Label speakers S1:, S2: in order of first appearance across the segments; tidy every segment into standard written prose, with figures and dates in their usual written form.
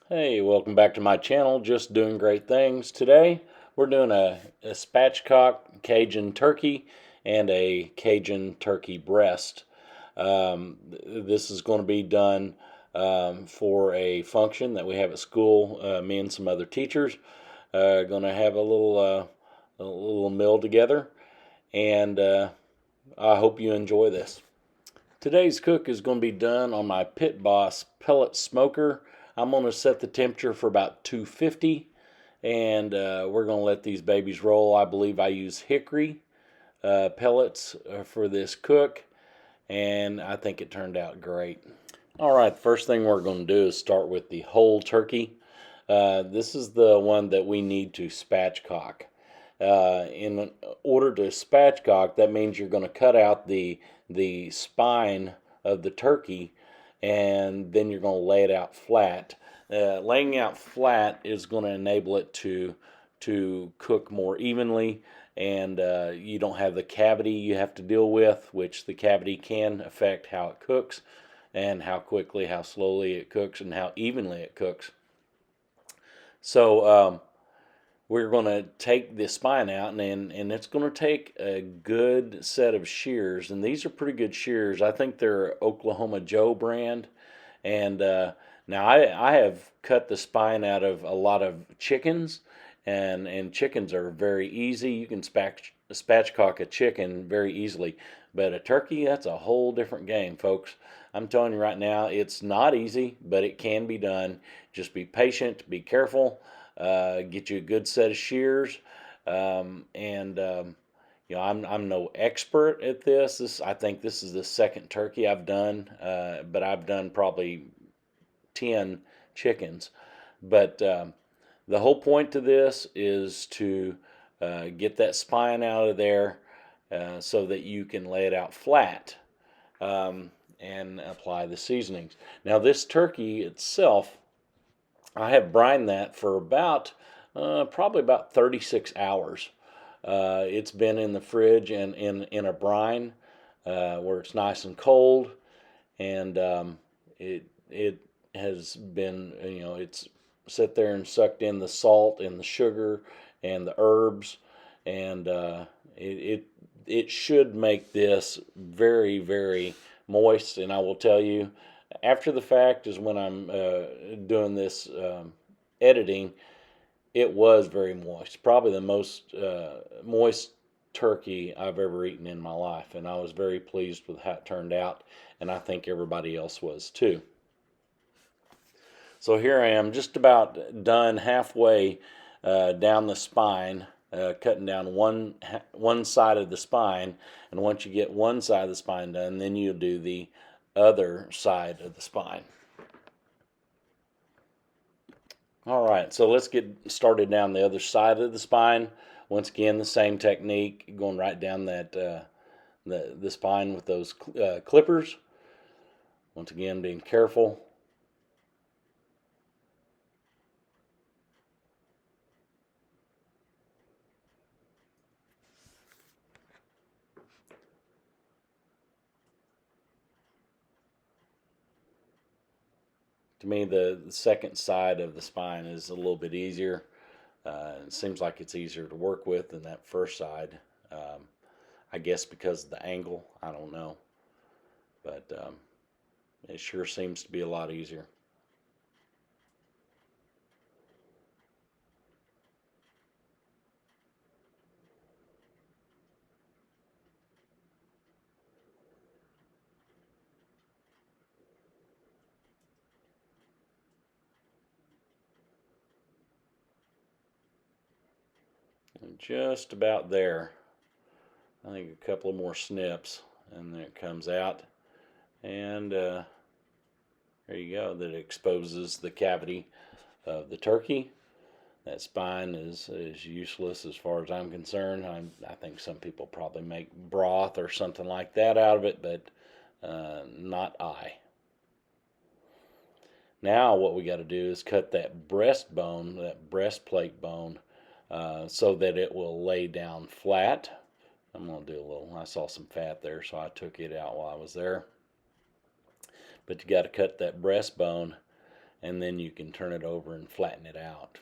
S1: Hey, welcome back to my channel, Just Doing Great Things. Today we're doing a spatchcocked Cajun turkey and a Cajun turkey breast. This is going to be done for a function that we have at school. Me and some other teachers are going to have a little meal together, and I hope you enjoy this. Today's cook is going to be done on my Pit Boss Pellet Smoker. I'm going to set the temperature for about 250, and we're going to let these babies roll. I believe I use hickory pellets for this cook, and I think it turned out great. All right, the first thing we're going to do is start with the whole turkey. This is the one that we need to spatchcock. In order to spatchcock, that means you're going to cut out the spine of the turkey, and then you're going to lay it out flat. Laying out flat is going to enable it to cook more evenly, and you don't have the cavity you have to deal with, which the cavity can affect how it cooks, and how quickly, how slowly it cooks, and how evenly it cooks. So we're going to take the spine out, and it's going to take a good set of shears, and these are pretty good shears. I think they're Oklahoma Joe brand, and now I have cut the spine out of a lot of chickens, and chickens are very easy. You can spatchcock a chicken very easily, but a turkey, that's a whole different game, folks. I'm telling you right now, it's not easy, but it can be done. Just be patient, be careful, get you a good set of shears, and I'm no expert at this. I think this is the second turkey I've done, but I've done probably 10 chickens. But the whole point to this is to get that spine out of there so that you can lay it out flat and apply the seasonings. Now, this turkey itself, I have brined that for probably about 36 hours. It's been in the fridge and in a brine where it's nice and cold, and it has been, it's sit there and sucked in the salt and the sugar and the herbs, and it should make this very, very moist. And I will tell you, after the fact is when I'm doing this editing, it was very moist, probably the most moist turkey I've ever eaten in my life, and I was very pleased with how it turned out, and I think everybody else was too. So here I am, just about done halfway down the spine, cutting down one side of the spine, and once you get one side of the spine done, then you'll do the other side of the spine. All right, so let's get started down the other side of the spine. Once again, the same technique, going right down that the spine with those clippers. Once again, being careful. To me, the second side of the spine is a little bit easier. It seems like it's easier to work with than that first side. I guess because of the angle, I don't know. But it sure seems to be a lot easier. And just about there. I think a couple of more snips, and then it comes out. And there you go. That exposes the cavity of the turkey. That spine is useless as far as I'm concerned. I think some people probably make broth or something like that out of it, but not I. Now what we got to do is cut that breastbone, that breastplate bone, so that it will lay down flat. I'm going to do a little, I saw some fat there, so I took it out while I was there. But you got to cut that breastbone, and then you can turn it over and flatten it out.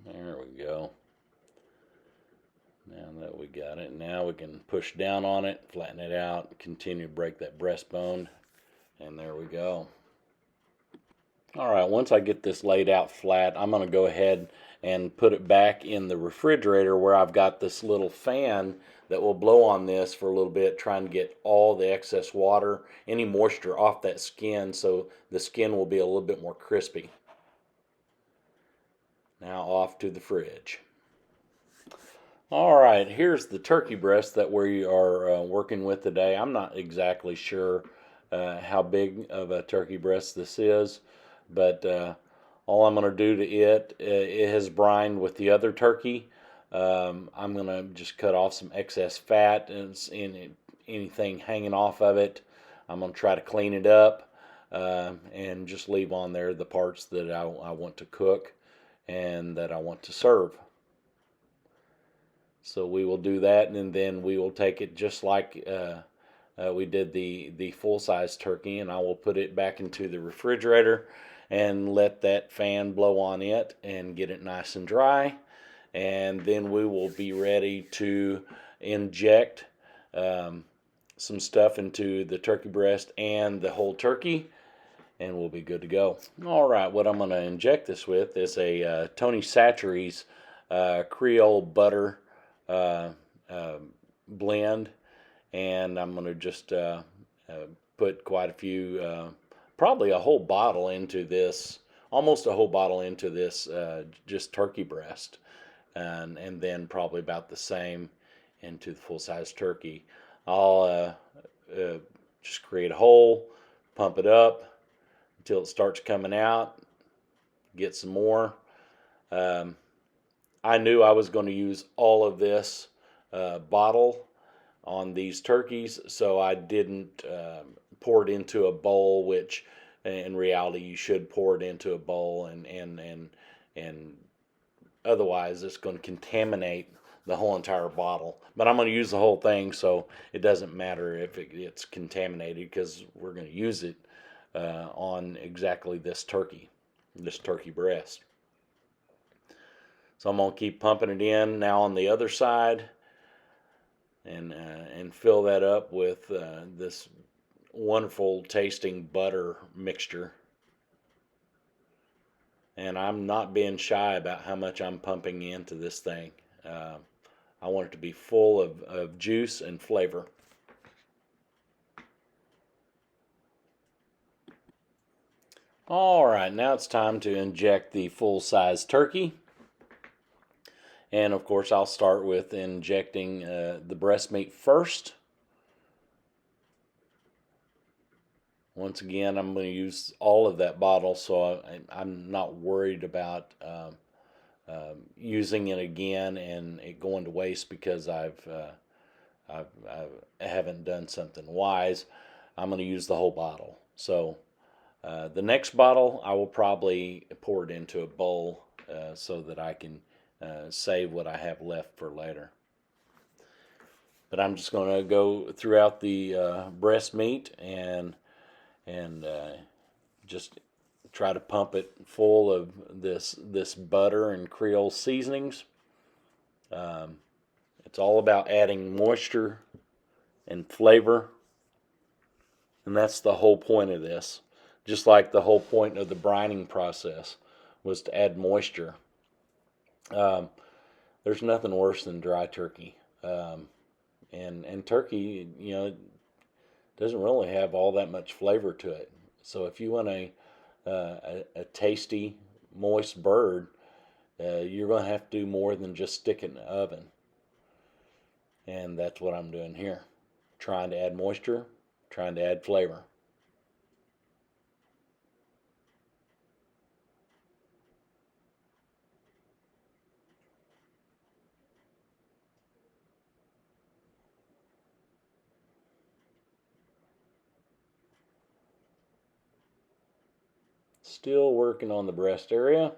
S1: There we go. Now that we got it, now we can push down on it, flatten it out, continue to break that breastbone, and there we go. All right, once I get this laid out flat, I'm going to go ahead and put it back in the refrigerator where I've got this little fan that will blow on this for a little bit, trying to get all the excess water, any moisture off that skin, so the skin will be a little bit more crispy. Now off to the fridge. All right, here's the turkey breast that we are working with today. I'm not exactly sure how big of a turkey breast this is, but all I'm going to do to it has brined with the other turkey. I'm going to just cut off some excess fat and anything hanging off of it. I'm going to try to clean it up and just leave on there the parts that I want to cook and that I want to serve. So we will do that, and then we will take it just like we did the full-size turkey, and I will put it back into the refrigerator and let that fan blow on it and get it nice and dry. And then we will be ready to inject some stuff into the turkey breast and the whole turkey, and we'll be good to go. All right, what I'm going to inject this with is a Tony Chachere's Creole butter blend, and I'm going to just put quite a few, probably a whole bottle into this, almost a whole bottle into this just turkey breast, and then probably about the same into the full-size turkey. I'll just create a hole, pump it up until it starts coming out, get some more. I knew I was going to use all of this bottle on these turkeys, so I didn't pour it into a bowl, which in reality you should pour it into a bowl, and otherwise it's going to contaminate the whole entire bottle. But I'm going to use the whole thing, so it doesn't matter if it's contaminated, because we're going to use it on exactly this turkey breast. So I'm going to keep pumping it in now on the other side, and fill that up with this wonderful tasting butter mixture. And I'm not being shy about how much I'm pumping into this thing. I want it to be full of juice and flavor. All right, now it's time to inject the full-size turkey. And of course, I'll start with injecting the breast meat first. Once again, I'm going to use all of that bottle, so I'm not worried about using it again and it going to waste because I haven't done something wise. I'm going to use the whole bottle. So the next bottle, I will probably pour it into a bowl so that I can save what I have left for later. But I'm just going to go throughout the breast meat and just try to pump it full of this butter and Creole seasonings. It's all about adding moisture and flavor, and that's the whole point of this. Just like the whole point of the brining process was to add moisture. There's nothing worse than dry turkey, and turkey, doesn't really have all that much flavor to it. So if you want a tasty, moist bird, you're going to have to do more than just stick it in the oven. And that's what I'm doing here, trying to add moisture, trying to add flavor. Still working on the breast area.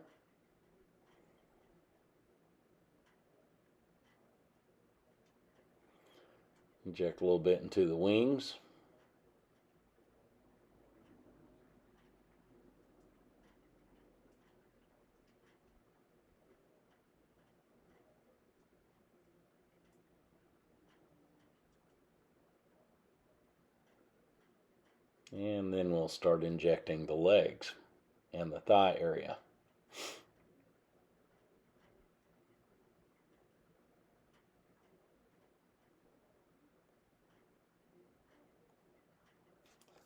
S1: Inject a little bit into the wings. And then we'll start injecting the legs and the thigh area.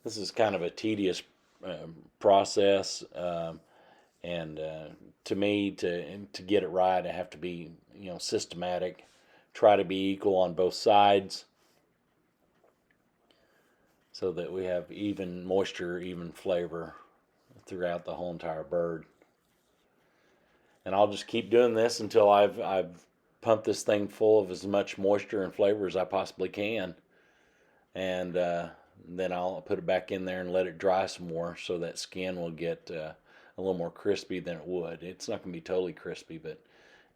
S1: This is kind of a tedious process, and to me, to get it right, I have to be systematic, try to be equal on both sides, so that we have even moisture, even flavor throughout the whole entire bird. And I'll just keep doing this until I've pumped this thing full of as much moisture and flavor as I possibly can, and then I'll put it back in there and let it dry some more, so that skin will get a little more crispy than it would. It's not going to be totally crispy, but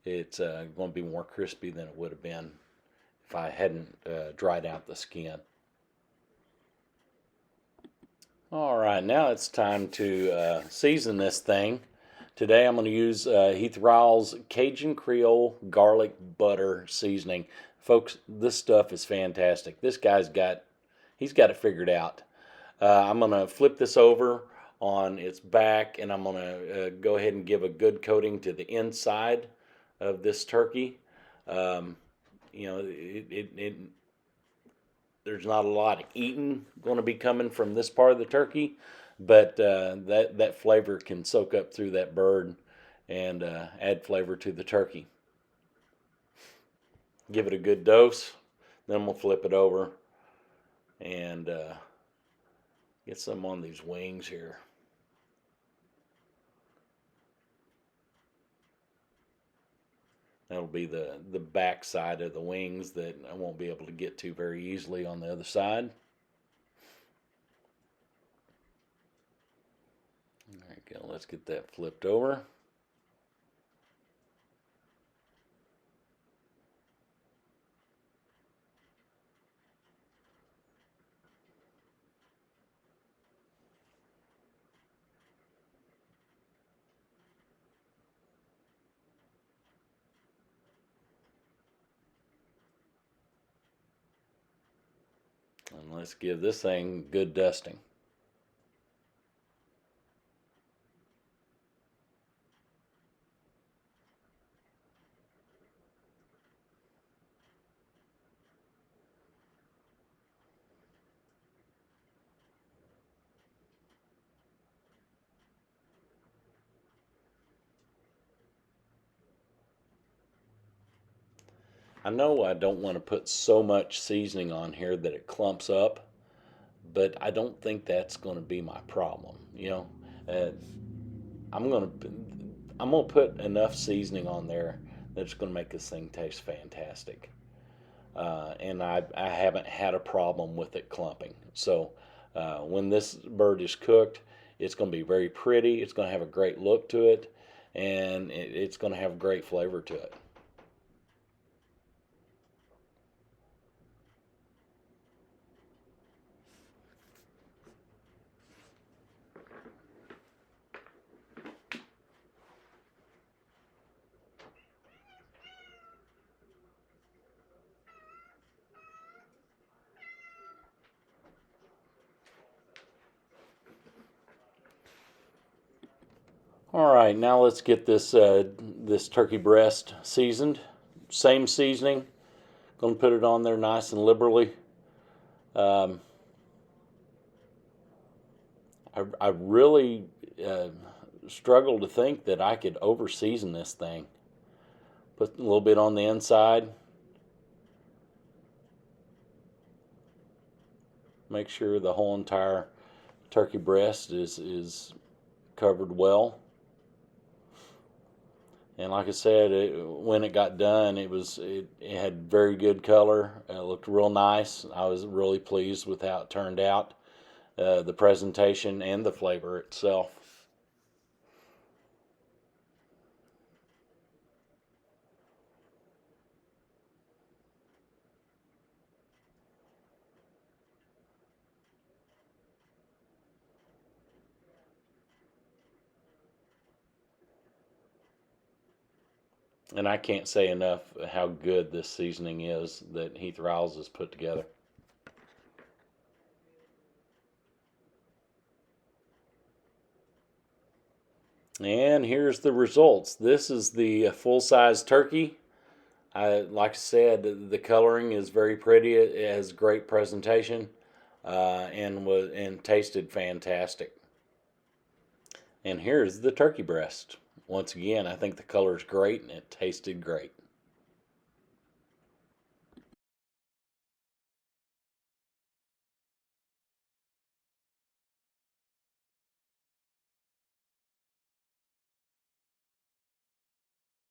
S1: it's going to be more crispy than it would have been if I hadn't dried out the skin. All right, now it's time to season this thing. Today I'm going to use Heath Riles Cajun Creole garlic butter seasoning. Folks, this stuff is fantastic. This guy's got it figured out. I'm going to flip this over on its back, and I'm going to go ahead and give a good coating to the inside of this turkey. There's not a lot of eating going to be coming from this part of the turkey, but that flavor can soak up through that bird and add flavor to the turkey. Give it a good dose, then we'll flip it over and get some on these wings here. That'll be the back side of the wings that I won't be able to get to very easily on the other side. There we go. Let's get that flipped over. And let's give this thing good dusting. I know I don't want to put so much seasoning on here that it clumps up, but I don't think that's going to be my problem. Uh, I'm gonna put enough seasoning on there that's going to make this thing taste fantastic. And I haven't had a problem with it clumping. So when this bird is cooked, it's going to be very pretty. It's going to have a great look to it, and it's going to have great flavor to it. All right, now let's get this turkey breast seasoned. Same seasoning. Going to put it on there nice and liberally. Um, I really struggle to think that I could over season this thing. Put a little bit on the inside. Make sure the whole entire turkey breast is covered well. And like I said, when it got done, it had very good color. It looked real nice. I was really pleased with how it turned out, the presentation and the flavor itself. And I can't say enough how good this seasoning is that Heath Riles has put together. And here's the results. This is the full-size turkey. Like I said, the coloring is very pretty. It has great presentation, and tasted fantastic. And here's the turkey breast. Once again, I think the color is great and it tasted great.